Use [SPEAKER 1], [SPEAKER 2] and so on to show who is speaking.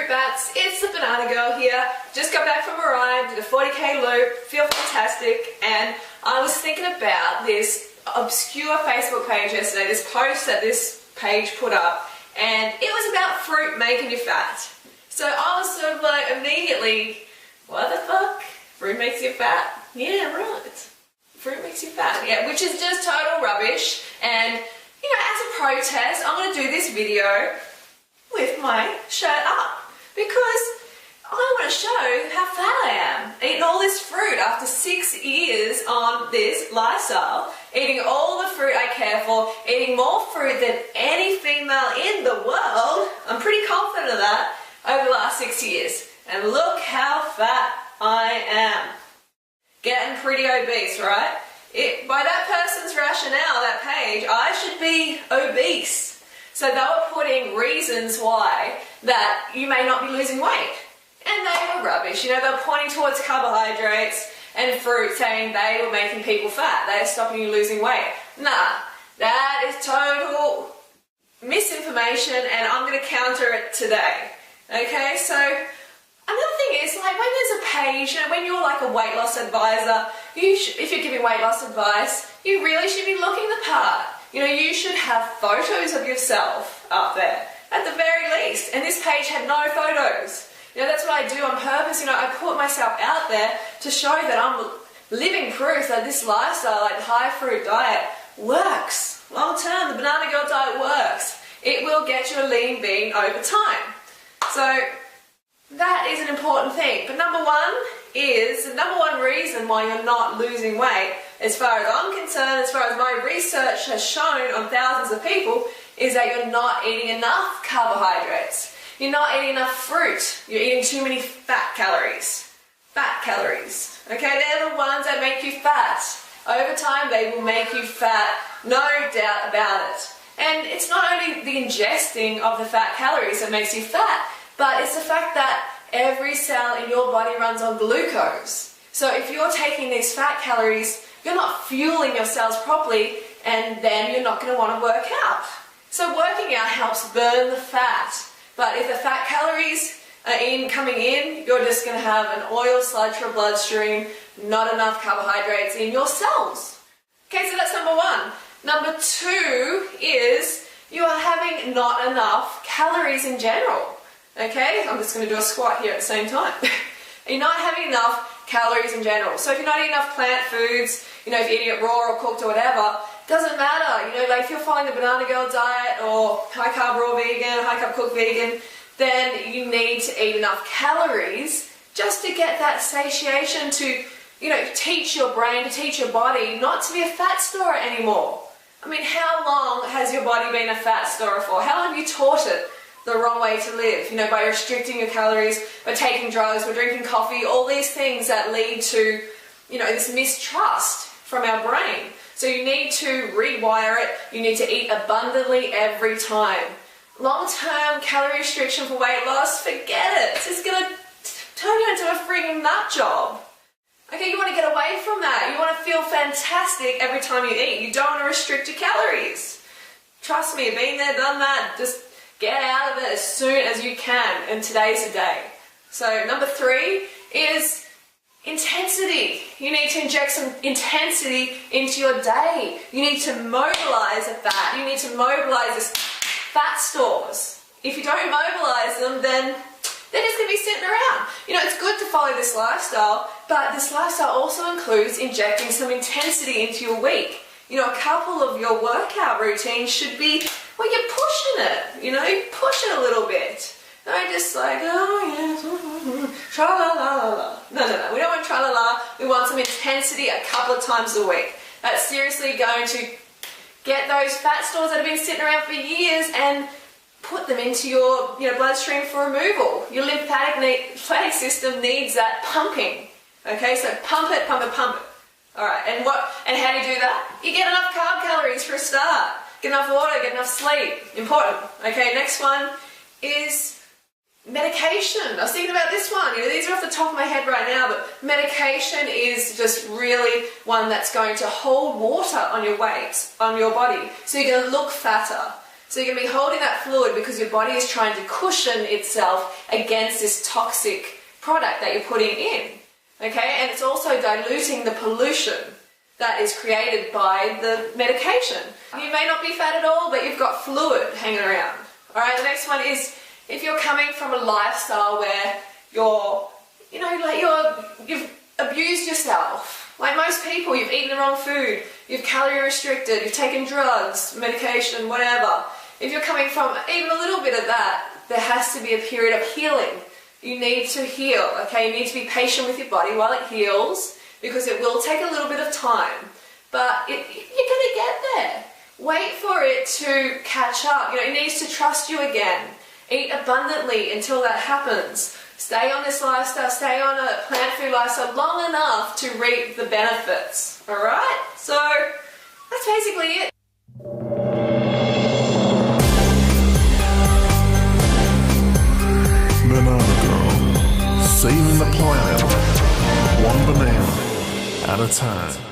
[SPEAKER 1] fruit bats, it's the Banana Girl here. Just got back from a ride, did a 40k loop, feel fantastic, and I was thinking about this obscure Facebook page yesterday, this post that this page put up, and it was about fruit making you fat. So I was sort of like immediately, what the fuck? Fruit makes you fat? Yeah, right. Fruit makes you fat, yeah, which is just total rubbish. And, you know, as a protest, I'm going to do this video with my shirt up because I want to show how fat I am. Eating all this fruit after 6 years on this lifestyle, eating all the fruit I care for, eating more fruit than any female in the world. I'm pretty confident of that over the last 6 years. And look how fat I am. Getting pretty obese, right? By that person's rationale, that page, I should be obese. So they were putting reasons why that you may not be losing weight. And they were rubbish. You know, they were pointing towards carbohydrates and fruit, saying they were making people fat. They are stopping you losing weight. Nah, that is total misinformation, and I'm going to counter it today. Okay, so another thing is, like, when there's a page, you know, when you're like a weight loss advisor, if you're giving weight loss advice, you really should be looking the part. You know, you should have photos of yourself up there, at the very least. And this page had no photos. You know, that's what I do on purpose. You know, I put myself out there to show that I'm living proof that this lifestyle, like high fruit diet, works. Long term, the Banana Girl diet works. It will get you a lean bean over time. So that is an important thing. But number one reason why you're not losing weight, as far as I'm concerned, as far as my research has shown on thousands of people, is that you're not eating enough carbohydrates. You're not eating enough fruit. You're eating too many fat calories. Fat calories. Okay, they're the ones that make you fat. Over time, they will make you fat, no doubt about it. And it's not only the ingesting of the fat calories that makes you fat, but it's the fact that every cell in your body runs on glucose. So if you're taking these fat calories, you're not fueling your cells properly, and then you're not going to want to work out. So working out helps burn the fat. But if the fat calories are coming in, you're just going to have an oil sludge for bloodstream, not enough carbohydrates in your cells. Okay, so that's number one. Number two is you are having not enough calories in general. Okay, I'm just going to do a squat here at the same time. You're not having enough calories in general. So if you're not eating enough plant foods, you know, if you're eating it raw or cooked or whatever, doesn't matter. You know, like if you're following the Banana Girl diet or high carb raw vegan, high carb cooked vegan, then you need to eat enough calories just to get that satiation to, you know, teach your brain, to teach your body not to be a fat storer anymore. I mean, how long has your body been a fat storer for? How long have you taught it the wrong way to live? You know, by restricting your calories, by taking drugs, by drinking coffee, all these things that lead to, you know, this mistrust from our brain. So you need to rewire it. You need to eat abundantly every time. Long-term calorie restriction for weight loss, forget it. It's just going to turn you into a freaking nut job. Okay, you want to get away from that. You want to feel fantastic every time you eat. You don't want to restrict your calories. Trust me, been there, done that. Just get out of it as soon as you can, and today's the day. So number three is intensity. You need to inject some intensity into your day. You need to mobilize the fat. You need to mobilize this fat stores. If you don't mobilize them, then they're just going to be sitting around. You know, it's good to follow this lifestyle, but this lifestyle also includes injecting some intensity into your week. You know, a couple of your workout routines should be, well, you're pushing it. You know, you push it a little bit. Don't just like, oh yes, tra-la-la-la-la. No. We don't want tra-la-la. We want some intensity a couple of times a week. That's seriously going to get those fat stores that have been sitting around for years and put them into your, you know, bloodstream for removal. Your lymphatic system needs that pumping. Okay, so pump it, pump it, pump it. All right, and how do you do that? You get enough carb calories for a start. Get enough water, get enough sleep. Important. Okay, next one is medication. I was thinking about this one. You know, these are off the top of my head right now, but medication is just really one that's going to hold water on your weight, on your body. So you're going to look fatter. So you're going to be holding that fluid because your body is trying to cushion itself against this toxic product that you're putting in. Okay, and it's also diluting the pollution that is created by the medication. You may not be fat at all, but you've got fluid hanging around. All right, the next one is if you're coming from a lifestyle where you've abused yourself. Like most people, you've eaten the wrong food, you've calorie restricted, you've taken drugs, medication, whatever. If you're coming from even a little bit of that, there has to be a period of healing. You need to heal, okay? You need to be patient with your body while it heals, because it will take a little bit of time. But you're going to get there. Wait for it to catch up. It needs to trust you again. Eat abundantly until that happens. Stay on this lifestyle, stay on a plant food lifestyle long enough to reap the benefits. Alright? So, that's basically it.
[SPEAKER 2] Banana Girl, saving the planet, one banana at a time.